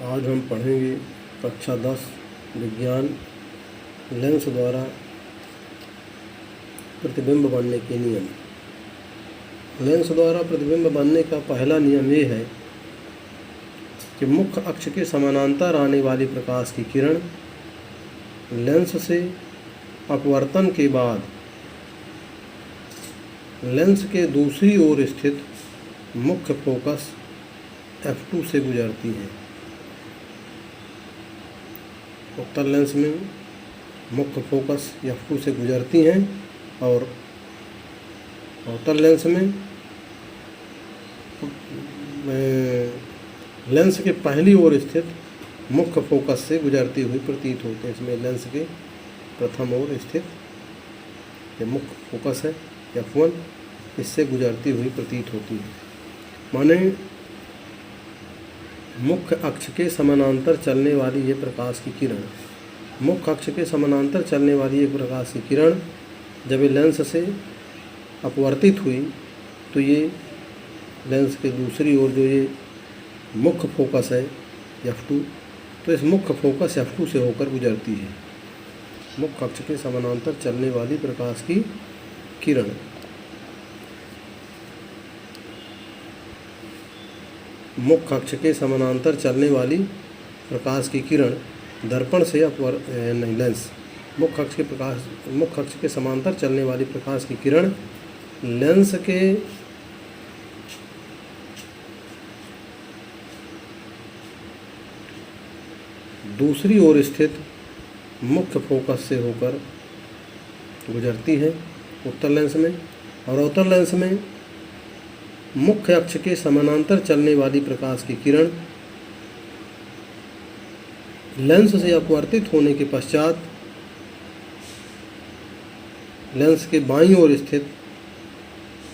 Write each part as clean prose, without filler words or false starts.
आज हम पढ़ेंगे कक्षा 10 विज्ञान लेंस द्वारा प्रतिबिंब बनने के नियम। लेंस द्वारा प्रतिबिंब बनने का पहला नियम ये है कि मुख्य अक्ष के समानांतर आने वाली प्रकाश की किरण लेंस से अपवर्तन के बाद लेंस के दूसरी ओर स्थित मुख्य फोकस F2 से गुजरती है। उत्तल लेंस में मुख्य फोकस F2 से गुजरती हैं और अवतल लेंस में लेंस के पहली ओर स्थित मुख्य फोकस से गुजरती हुई प्रतीत होते हैं। इसमें लेंस के प्रथम ओर स्थित ये मुख्य फोकस है F1, इससे गुजरती हुई प्रतीत होती है। माने मुख्य अक्ष के समानांतर चलने वाली ये प्रकाश की किरण, मुख्य अक्ष के समानांतर चलने वाली ये प्रकाश की किरण जब ये लेंस से अपवर्तित हुई तो ये लेंस के दूसरी ओर जो ये मुख्य फोकस है F2, तो इस मुख्य फोकस F2 से होकर गुजरती है। मुख्य अक्ष के समानांतर चलने वाली प्रकाश की किरण मुख्य अक्ष के समानांतर चलने वाली प्रकाश की किरण दर्पण से लेंस मुख्य अक्ष के समांतर चलने वाली प्रकाश की किरण लेंस के दूसरी ओर स्थित मुख्य फोकस से होकर गुजरती है उत्तल लेंस में, और अवतल लेंस में मुख्य अक्ष के समानांतर चलने वाली प्रकाश की किरण लेंस से अपवर्तित होने के पश्चात लेंस के बाईं ओर स्थित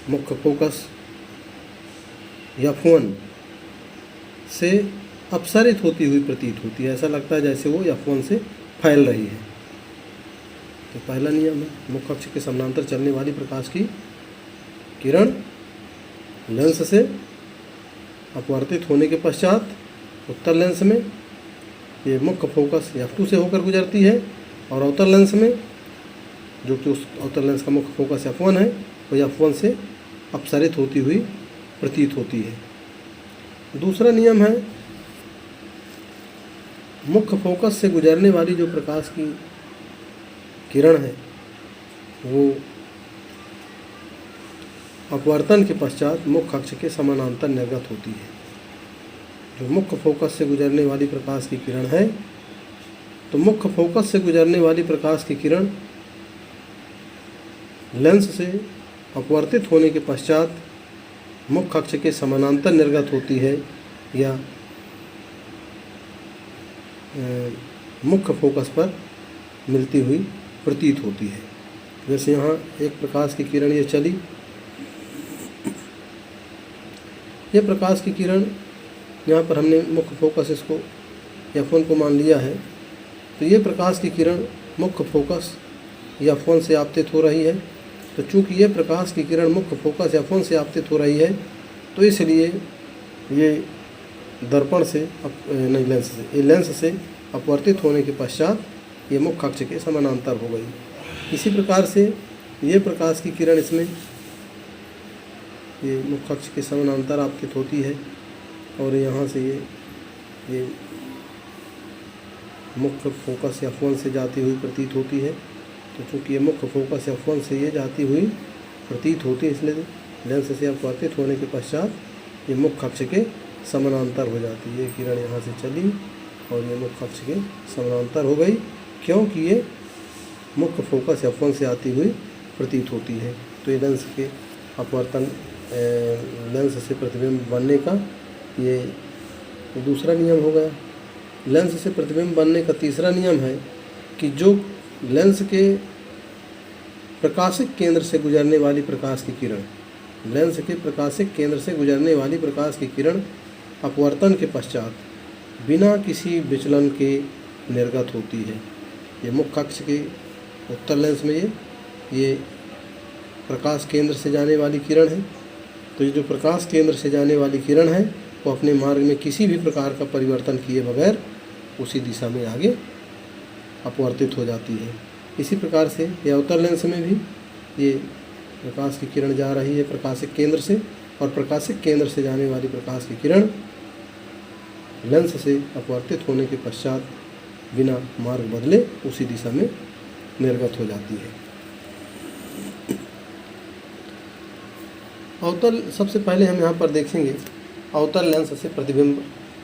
मुख्य फोकस F1 से अपसरित होती हुई प्रतीत होती है। ऐसा लगता है जैसे वो F1 से फैल रही है। तो पहला नियम है मुख्य अक्ष के समानांतर चलने वाली प्रकाश की किरण लेंस से अपवर्तित होने के पश्चात उत्तल लेंस में ये मुख्य फोकस F2 से होकर गुजरती है, और अवतल लेंस में जो कि उस अवतल लेंस का मुख्य फोकस F1 है वो F1 से अपसरित होती हुई प्रतीत होती है। दूसरा नियम है मुख्य फोकस से गुजरने वाली जो प्रकाश की किरण है वो अपवर्तन के पश्चात मुख्य अक्ष के समानांतर निर्गत होती है। जो मुख्य फोकस से गुजरने वाली प्रकाश की किरण है, तो मुख्य फोकस से गुजरने वाली प्रकाश की किरण लेंस से अपवर्तित होने के पश्चात मुख्य अक्ष के समानांतर निर्गत होती है या मुख्य फोकस पर मिलती हुई प्रतीत होती है। जैसे यहाँ एक प्रकाश की किरण ये चली, ये प्रकाश की किरण यहाँ पर हमने मुख्य फोकस इसको F1 को मान लिया है, तो ये प्रकाश की किरण मुख्य फोकस F1 से आपतित हो रही है। तो चूँकि ये प्रकाश की किरण मुख्य फोकस F1 से आपतित हो रही है, तो इसलिए ये दर्पण से लेंस से अपवर्तित होने के पश्चात ये मुख्य अक्ष के समानांतर हो गई। इसी प्रकार से ये प्रकाश की किरण इसमें ये मुख्य अक्ष के समानांतर आपतित होती है, और यहाँ से ये मुख्य फोकस F1 से जाती हुई प्रतीत होती है। तो चूँकि ये मुख्य फोकस F1 से ये जाती हुई प्रतीत होती है, इसलिए लेंस से अपवर्तित होने के पश्चात ये मुख्य अक्ष के समानांतर हो जाती है। ये किरण यहाँ से चली और ये मुख्य अक्ष के समानांतर हो गई, क्योंकि ये मुख्य फोकस F1 से आती हुई प्रतीत होती है। तो ये लेंस के अपवर्तन लेंस से प्रतिबिंब बनने का ये दूसरा नियम हो गया। लेंस से प्रतिबिंब बनने का तीसरा नियम है कि जो लेंस के प्रकाशिक केंद्र से गुजरने वाली प्रकाश की किरण लेंस के प्रकाशिक केंद्र से गुजरने वाली प्रकाश की किरण अपवर्तन के पश्चात बिना किसी विचलन के निर्गत होती है। ये मुख्य अक्ष के उत्तल लेंस में ये प्रकाश केंद्र से जाने वाली किरण है। तो ये जो प्रकाश केंद्र से जाने वाली किरण है वो अपने मार्ग में किसी भी प्रकार का परिवर्तन किए बगैर उसी दिशा में आगे अपवर्तित हो जाती है। इसी प्रकार से ये अवतल लेंस में भी ये प्रकाश की किरण जा रही है प्रकाशिक केंद्र से, और प्रकाशिक केंद्र से जाने वाली प्रकाश की किरण लेंस से अपवर्तित होने के पश्चात बिना मार्ग बदले उसी दिशा में निर्गत हो जाती है। अवतल, सबसे पहले हम यहाँ पर देखेंगे अवतल लेंस से प्रतिबिंब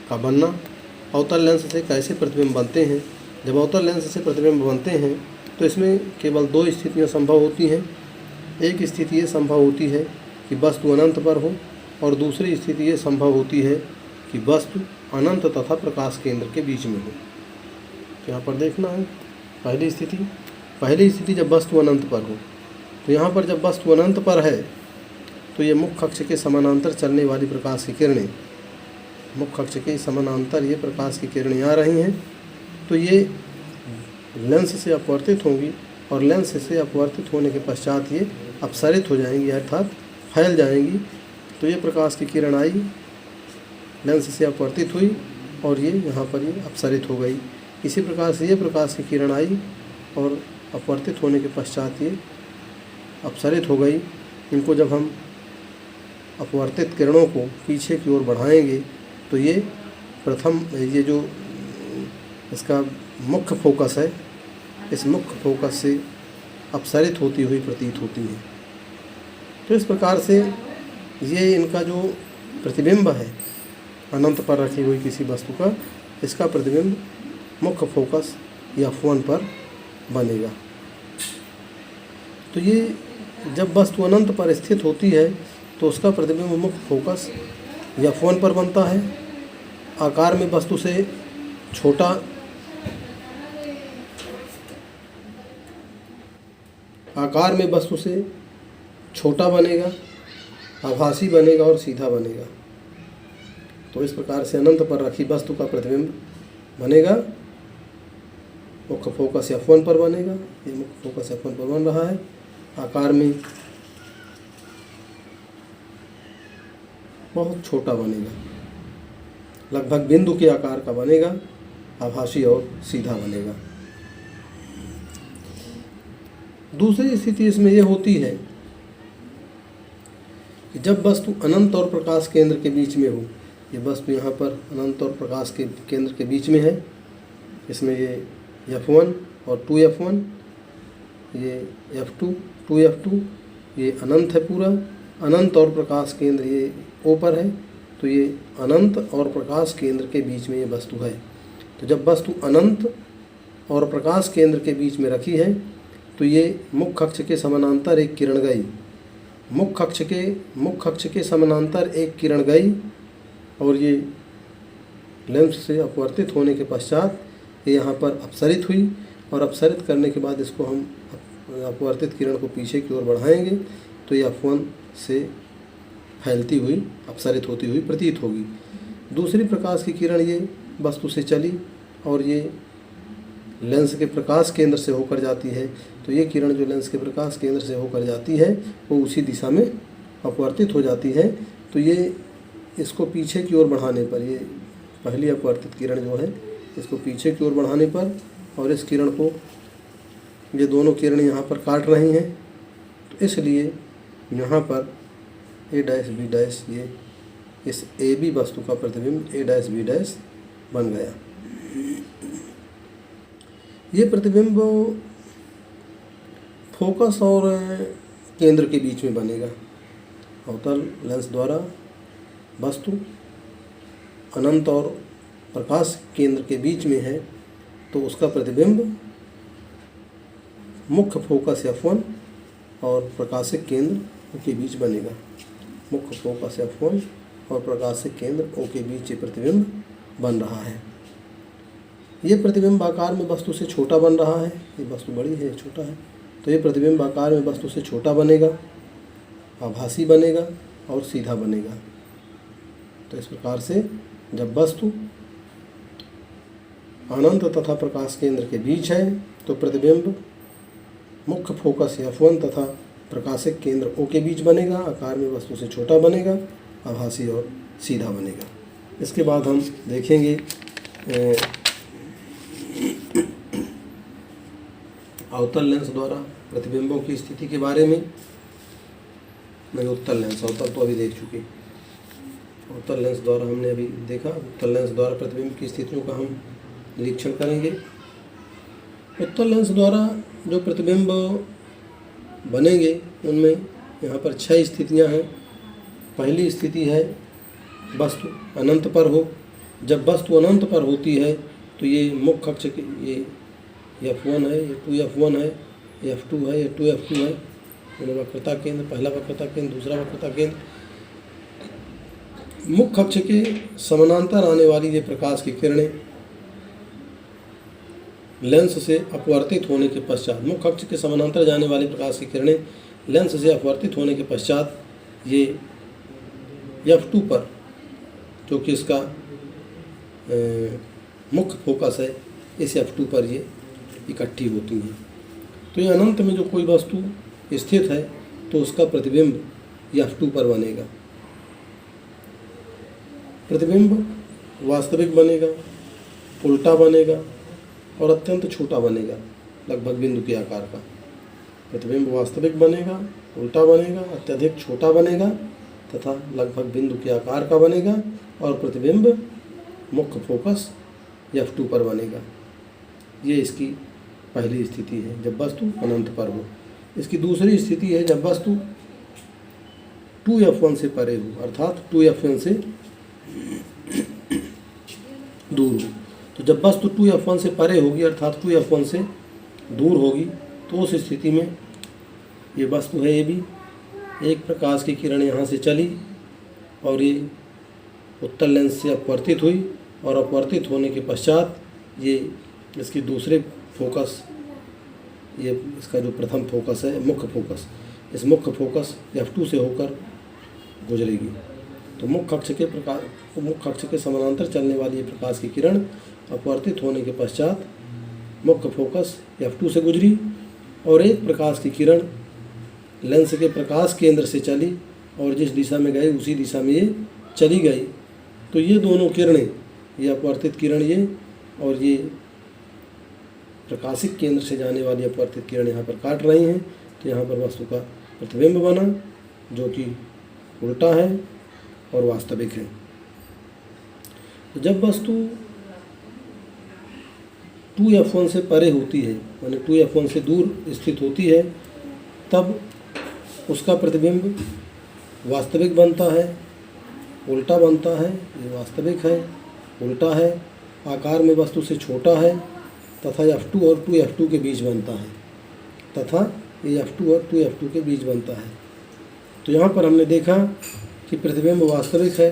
का बनना। अवतल लेंस से कैसे प्रतिबिंब बनते हैं। जब अवतल लेंस से प्रतिबिंब बनते हैं तो इसमें केवल दो स्थितियाँ संभव होती हैं। एक स्थिति ये संभव होती है कि वस्तु अनंत पर हो, और दूसरी स्थिति ये संभव होती है कि वस्तु अनंत तथा प्रकाश केंद्र के बीच में हो। तो यहाँ पर देखना है पहली स्थिति जब वस्तु अनंत पर हो। तो यहाँ पर जब वस्तु अनंत पर है तो ये मुख्य अक्ष के समानांतर चलने वाली प्रकाश की किरणें, मुख्य अक्ष के समानांतर ये प्रकाश की किरणें आ रही हैं, तो ये लेंस से अपवर्तित होंगी, और लेंस से अपवर्तित होने के पश्चात ये अपसरित हो जाएंगी, अर्थात फैल जाएंगी। तो ये प्रकाश की किरण आई, लेंस से अपवर्तित हुई, और ये यहाँ पर ये अपसरित हो गई। इसी प्रकार से ये प्रकाश की किरण आई और अपवर्तित होने के पश्चात ये अपसरित हो गई। इनको जब हम अपवर्तित किरणों को पीछे की ओर बढ़ाएंगे तो ये प्रथम ये जो इसका मुख्य फोकस है, इस मुख्य फोकस से अपसरित होती हुई प्रतीत होती है। तो इस प्रकार से ये इनका जो प्रतिबिंब है अनंत पर रखी हुई किसी वस्तु का, इसका प्रतिबिंब मुख्य फोकस या F1 पर बनेगा। तो ये जब वस्तु अनंत पर स्थित होती है तो उसका प्रतिबिंब मुख्य फोकस या F1 पर बनता है। आकार में वस्तु से छोटा, आकार में वस्तु से छोटा बनेगा, आभासी बनेगा और सीधा बनेगा। तो इस प्रकार से अनंत पर रखी वस्तु का प्रतिबिंब बनेगा, मुख्य फोकस F1 पर बनेगा। ये मुख्य फोकस F1 पर बन रहा है। आकार में बहुत छोटा बनेगा, लगभग बिंदु के आकार का बनेगा, आभासी और सीधा बनेगा। दूसरी स्थिति इसमें यह होती है कि जब वस्तु अनंत और प्रकाश केंद्र के बीच में हो। ये वस्तु यहाँ पर अनंत और प्रकाश के केंद्र के बीच में है। इसमें ये F1 और 2F1, ये F2, 2F2, ये अनंत है पूरा। अनंत और प्रकाश केंद्र ये O पर है, तो ये अनंत और प्रकाश केंद्र के बीच में ये वस्तु है। तो जब वस्तु अनंत और प्रकाश केंद्र के बीच में रखी है तो ये मुख्य अक्ष के समानांतर एक किरण गई, मुख्य अक्ष के समानांतर एक किरण गई, और ये लेंस से अपवर्तित होने के पश्चात ये यहाँ पर अपसरित हुई, और अपसरित करने के बाद इसको हम अपवर्तित किरण को पीछे की ओर बढ़ाएंगे तो ये F1 से फैलती हुई, अपसरित होती हुई प्रतीत होगी। दूसरी प्रकाश की किरण ये वस्तु से चली और ये लेंस के प्रकाश केंद्र से होकर जाती है। तो ये किरण जो लेंस के प्रकाश केंद्र से होकर जाती है वो उसी दिशा में अपवर्तित हो जाती है। तो ये इसको पीछे की ओर बढ़ाने पर, ये पहली अपवर्तित किरण जो है इसको पीछे की ओर बढ़ाने पर, और इस किरण को ये दोनों किरण यहाँ पर काट रही हैं, तो इसलिए यहाँ पर A', B' ये इस AB वस्तु का प्रतिबिंब A', B' बन गया। ये प्रतिबिंब फोकस और केंद्र के बीच में बनेगा। अवतल लेंस द्वारा वस्तु अनंत और प्रकाश केंद्र के बीच में है, तो उसका प्रतिबिंब मुख्य फोकस F1 और प्रकाशिक केंद्र O के बीच बनेगा। मुख्य फोकस F1 और प्रकाशिक केंद्र O के बीच ये प्रतिबिंब बन रहा है। ये प्रतिबिंब आकार में वस्तु से छोटा बन रहा है। ये वस्तु बड़ी है, छोटा है, तो ये प्रतिबिंब आकार में वस्तु से छोटा बनेगा, आभासी बनेगा और सीधा बनेगा। तो इस प्रकार से जब वस्तु अनंत तथा प्रकाश केंद्र के बीच है तो प्रतिबिंब मुख्य फोकस F1 तथा प्रकाशिक केंद्र O के बीच बनेगा, आकार में वस्तु से छोटा बनेगा, आभासी और सीधा बनेगा। इसके बाद हम देखेंगे अवतल लेंस द्वारा प्रतिबिंबों की स्थिति के बारे में। नहीं, उत्तल लेंस, अवतल तो अभी देख चुके। उत्तल लेंस द्वारा हमने अभी देखा। उत्तल लेंस द्वारा प्रतिबिंब की स्थितियों का हम निरीक्षण करेंगे। उत्तल लेंस द्वारा जो प्रतिबिंब बनेंगे उनमें यहाँ पर 6 स्थितियाँ हैं। पहली स्थिति है वस्तु अनंत पर हो। जब वस्तु अनंत पर होती है तो ये मुख्य अक्ष के ये F1 है, ये 2F1 है, ये F2 है, ये 2F2 है। उन्हें वक्रता केंद्र, पहला वक्रता केंद्र, दूसरा वक्रता केंद्र। मुख्य अक्ष के समानांतर आने वाली ये प्रकाश की किरणें लेंस से अपवर्तित होने के पश्चात, मुख्य अक्ष के समानांतर जाने वाली प्रकाश की किरणें लेंस से अपवर्तित होने के पश्चात ये F2 पर, जो कि इसका मुख्य फोकस है, इस F2 पर ये इकट्ठी होती हैं। तो ये अनंत में जो कोई वस्तु स्थित है तो उसका प्रतिबिंब F2 पर बनेगा। प्रतिबिंब वास्तविक बनेगा, उल्टा बनेगा और अत्यंत छोटा बनेगा, लगभग बिंदु के आकार का। प्रतिबिंब वास्तविक बनेगा, उल्टा बनेगा, अत्यधिक छोटा बनेगा तथा लगभग बिंदु के आकार का बनेगा और प्रतिबिंब मुख्य फोकस F2 पर बनेगा। ये इसकी पहली स्थिति है जब वस्तु अनंत पर हो। इसकी दूसरी स्थिति है जब वस्तु 2F1 से परे हो, अर्थात 2F1 से दूर हो। तो जब वस्तु 2F1 से परे होगी अर्थात 2F1 से दूर होगी तो उस स्थिति में ये वस्तु है, ये भी एक प्रकाश की किरण यहाँ से चली और ये उत्तल लेंस से अपवर्तित हुई और अपवर्तित होने के पश्चात ये इसकी दूसरे फोकस, ये इसका जो प्रथम फोकस है मुख्य फोकस, इस मुख्य फोकस F2 से होकर गुजरेगी। तो मुख्य अक्ष के समानांतर चलने वाली ये प्रकाश की किरण अपवर्तित होने के पश्चात मुख्य फोकस F2 से गुजरी और एक प्रकाश की किरण लेंस के प्रकाश केंद्र से चली और जिस दिशा में गए उसी दिशा में ये चली गई। तो ये दोनों किरणें, ये अपवर्तित किरण ये और ये प्रकाशिक केंद्र से जाने वाली अपवर्तित किरण यहाँ पर काट रही हैं। तो यहाँ पर वस्तु का प्रतिबिंब बना जो कि उल्टा है और वास्तविक है। तो जब वस्तु 2F1 से परे होती है, माने 2F1 से दूर स्थित होती है, तब उसका प्रतिबिंब वास्तविक बनता है, उल्टा बनता है। ये वास्तविक है, उल्टा है, आकार में वस्तु से छोटा है तथा F2 और 2F2 के बीच बनता है, तथा ये F2 और 2F2 के बीच बनता है। तो यहाँ पर हमने देखा कि प्रतिबिंब वास्तविक है,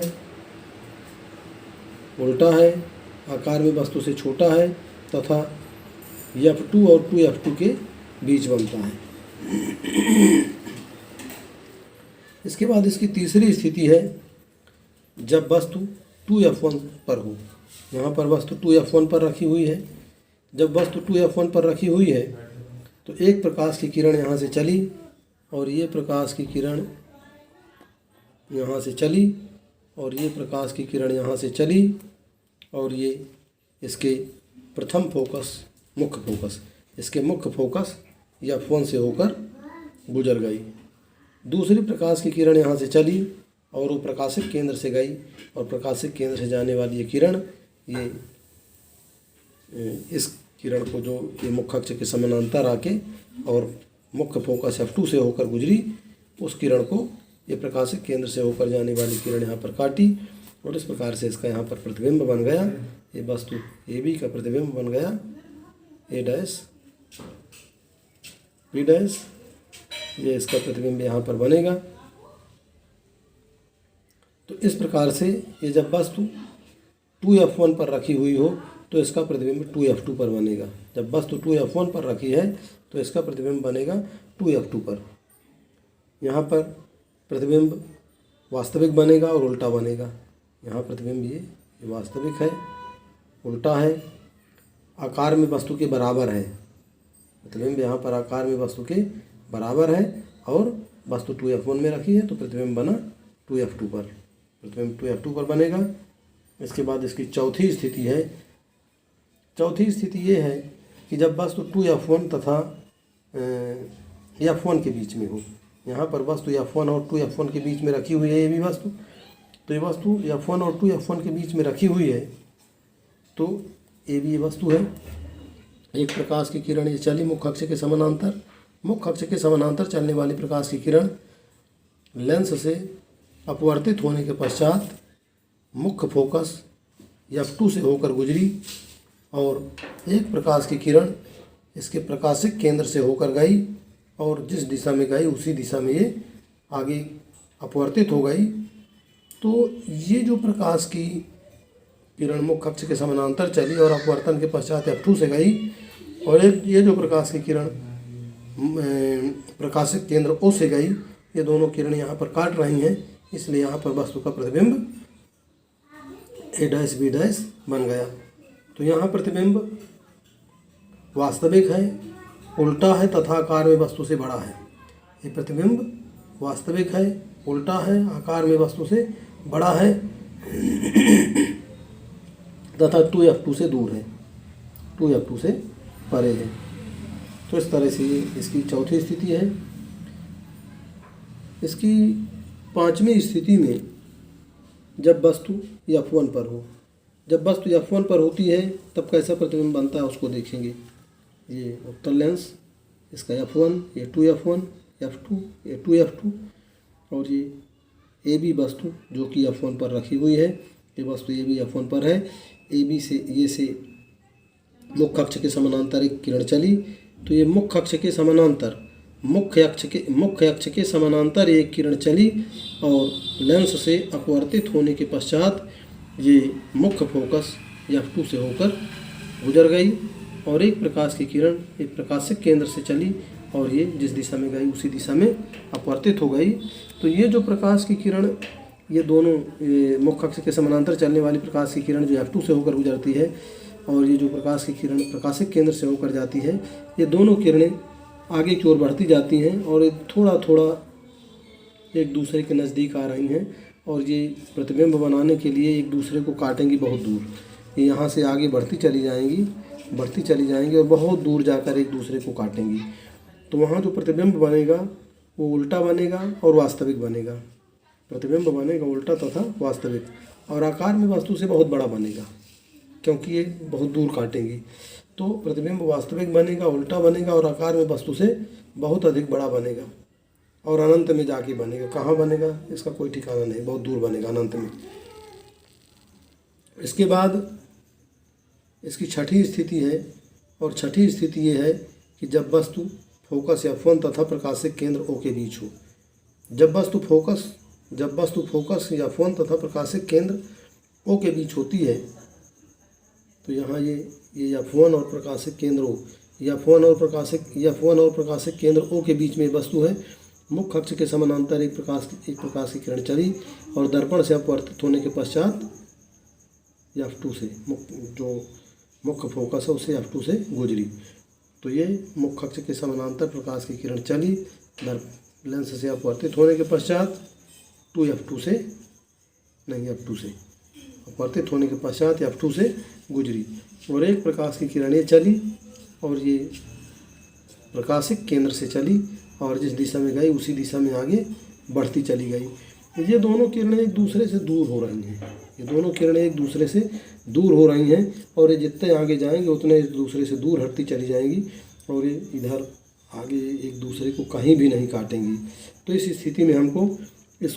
उल्टा है, आकार में वस्तु से छोटा है तथा F2 और 2F2 के बीच बनता है। इसके बाद इसकी तीसरी स्थिति है जब वस्तु 2F1 पर हो। यहाँ पर वस्तु 2F1 पर रखी हुई है। जब वस्तु 2F1 पर रखी हुई है तो एक प्रकाश की किरण यहाँ से चली और ये प्रकाश की किरण यहाँ से चली और ये प्रकाश की किरण यहाँ से चली और ये इसके प्रथम फोकस, मुख्य फोकस, इसके मुख्य फोकस F1 से होकर गुजर गई। दूसरी प्रकाश की किरण यहाँ से चली और वो प्रकाशिक केंद्र से गई और प्रकाशिक केंद्र से जाने वाली ये किरण, ये इस किरण को जो ये मुख्य अक्ष के समानांतर आके और मुख्य फोकस F2 से होकर गुजरी, उस किरण को ये प्रकाशिक केंद्र से होकर जाने वाली किरण यहाँ पर काटी और इस प्रकार से इसका यहाँ पर प्रतिबिंब बन गया। ये वस्तु AB का प्रतिबिंब बन गया, A डैश B डैश, ये इसका प्रतिबिंब यहाँ पर बनेगा। तो इस प्रकार से ये जब वस्तु 2F1 पर रखी हुई हो तो इसका प्रतिबिंब 2F2 पर बनेगा। जब वस्तु 2F1 पर रखी है तो इसका प्रतिबिंब बनेगा 2F2 पर। यहाँ पर प्रतिबिंब वास्तविक बनेगा और उल्टा बनेगा। यहाँ प्रतिबिंब ये वास्तविक है, उल्टा है, आकार में वस्तु के बराबर है। प्रतिबिंब यहाँ पर आकार में वस्तु के बराबर है और वस्तु 2F1 में रखी है तो प्रतिबिंब बना 2F2 पर। प्रतिबिंब 2F2 पर बनेगा इसके बाद इसकी चौथी स्थिति है। चौथी स्थिति ये है कि जब वस्तु 2F1 तथा F1 के बीच में हो। यहाँ पर वस्तु F1 और 2F1 के बीच में रखी हुई है ये भी वस्तु। तो ये वस्तु F1 और 2F1 के बीच में रखी हुई है। तो ये भी वस्तु है। एक प्रकाश की किरण ये चली मुख्य अक्ष के समानांतर। मुख्य अक्ष के समानांतर चलने वाली प्रकाश की किरण लेंस से अपवर्तित होने के पश्चात मुख्य फोकस F2 से होकर गुजरी और एक प्रकाश की किरण इसके प्रकाशिक केंद्र से होकर गई और जिस दिशा में गई उसी दिशा में ये आगे अपवर्तित हो गई। तो ये जो प्रकाश की किरण मुख्य अक्ष के समानांतर चली और अपवर्तन के पश्चात F2 से गई और ये जो प्रकाश की किरण प्रकाशिक केंद्र O से गई, ये दोनों किरण यहाँ पर काट रही हैं, इसलिए यहाँ पर वस्तु का प्रतिबिंब A', B' बन गया। तो यहाँ प्रतिबिंब वास्तविक है, उल्टा है तथा आकार में वस्तु से बड़ा है। ये प्रतिबिंब वास्तविक है, उल्टा है, आकार में वस्तु से बड़ा है तथा 2F2 से दूर है, 2F2 से परे है। तो इस तरह से इसकी चौथी स्थिति है। इसकी पांचवी स्थिति में जब वस्तु F1 पर हो। जब वस्तु F1 पर होती है तब कैसा प्रतिबिंब बनता है उसको देखेंगे। ये उत्तल लेंस, इसका F1, ये 2F1, F2, ये 2F2 और ये AB वस्तु जो कि F1 पर रखी हुई है। ये वस्तु AB F1 पर है। AB से ये से मुख्य अक्ष के समानांतर एक किरण चली। तो ये मुख्य अक्ष के समानांतर मुख्य अक्ष के समानांतर एक किरण चली और लेंस से अपवर्तित होने के पश्चात ये मुख्य फोकस F2 से होकर गुजर गई और एक प्रकाश की किरण एक प्रकाशिक केंद्र से चली और ये जिस दिशा में गई उसी दिशा में अपवर्तित हो गई। तो ये जो प्रकाश की किरण ये दोनों मुख्य अक्ष के समानांतर चलने वाली प्रकाश की किरण जो F2 से होकर गुजरती है और ये जो प्रकाश की किरण प्रकाशिक केंद्र से होकर जाती है, ये दोनों किरणें आगे की ओर बढ़ती जाती हैं और थोड़ा थोड़ा एक दूसरे के नज़दीक आ रही हैं और ये प्रतिबिंब बनाने के लिए एक दूसरे को काटेंगी बहुत दूर। ये यहाँ से आगे बढ़ती चली जाएंगी और बहुत दूर जाकर एक दूसरे को काटेंगी। तो वहाँ जो प्रतिबिंब बनेगा वो उल्टा बनेगा और वास्तविक बनेगा। प्रतिबिंब बनेगा उल्टा तथा वास्तविक और आकार में वस्तु से बहुत बड़ा बनेगा क्योंकि ये बहुत दूर काटेंगी। तो प्रतिबिंब वास्तविक बनेगा, उल्टा बनेगा और आकार में वस्तु से बहुत अधिक बड़ा बनेगा और अनंत में जाके बनेगा। कहाँ बनेगा इसका कोई ठिकाना नहीं, बहुत दूर बनेगा अनंत में। इसके बाद इसकी छठी स्थिति है और छठी स्थिति ये है कि जब वस्तु फोकस F1 तथा प्रकाशिक केंद्र O के बीच हो। जब वस्तु फोकस F1 तथा प्रकाशिक केंद्र O के बीच होती है तो यहाँ ये F1 और प्रकाशिक केंद्र O, F1 और प्रकाशिक केंद्र O के बीच में वस्तु है। मुख्य अक्ष के समानांतर एक प्रकाश की किरण चली और दर्पण से अपवर्तित होने के पश्चात F2 से जो मुख्य फोकस है उससे F2 से गुजरी। तो ये मुख्य अक्ष के समानांतर प्रकाश की किरण चली, लेंस से अपवर्तित होने के पश्चात F2 से अपवर्तित होने के पश्चात F2 से गुजरी और एक प्रकाश की किरणें चली और ये प्रकाशिक केंद्र से चली और जिस दिशा में गई उसी दिशा में आगे बढ़ती चली गई। ये दोनों किरणें एक दूसरे से दूर हो रही हैं, और ये जितने आगे जाएंगे उतने एक दूसरे से दूर हटती चली जाएंगी और ये इधर आगे एक दूसरे को कहीं भी नहीं काटेंगी। तो इस स्थिति में हमको इस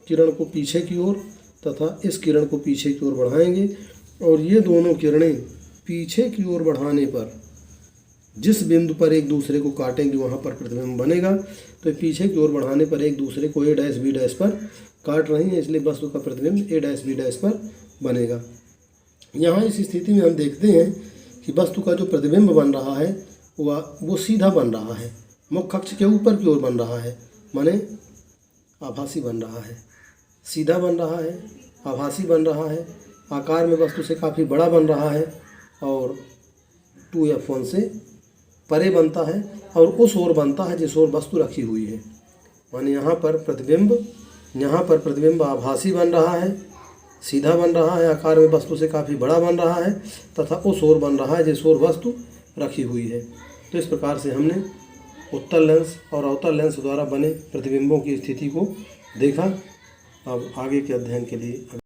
किरण को पीछे की ओर तथा इस किरण को पीछे की ओर बढ़ाएंगे और ये दोनों किरणें पीछे की ओर बढ़ाने पर जिस बिंदु पर एक दूसरे को काटेंगे वहाँ पर प्रतिबिंब बनेगा। तो पीछे की ओर बढ़ाने पर एक दूसरे को A', B' पर काट रही हैं, इसलिए वस्तु का प्रतिबिंब A', B' पर बनेगा। यहाँ इस स्थिति में हम देखते हैं कि वस्तु का जो प्रतिबिंब बन रहा है वो सीधा बन रहा है, मुख्य अक्ष के ऊपर की ओर बन रहा है, माने आभासी बन रहा है, सीधा बन रहा है, आभासी बन रहा है, आकार में वस्तु से काफ़ी बड़ा बन रहा है और 2F1 से परे बनता है और उस ओर बनता है जिस ओर वस्तु रखी हुई है। माने यहाँ पर प्रतिबिंब आभासी बन रहा है सीधा बन रहा है, आकार में वस्तु से काफ़ी बड़ा बन रहा है तथा उस ओर बन रहा है जिस ओर वस्तु रखी हुई है। तो इस प्रकार से हमने उत्तल लेंस और अवतल लेंस द्वारा बने प्रतिबिंबों की स्थिति को देखा। अब आगे के अध्ययन के लिए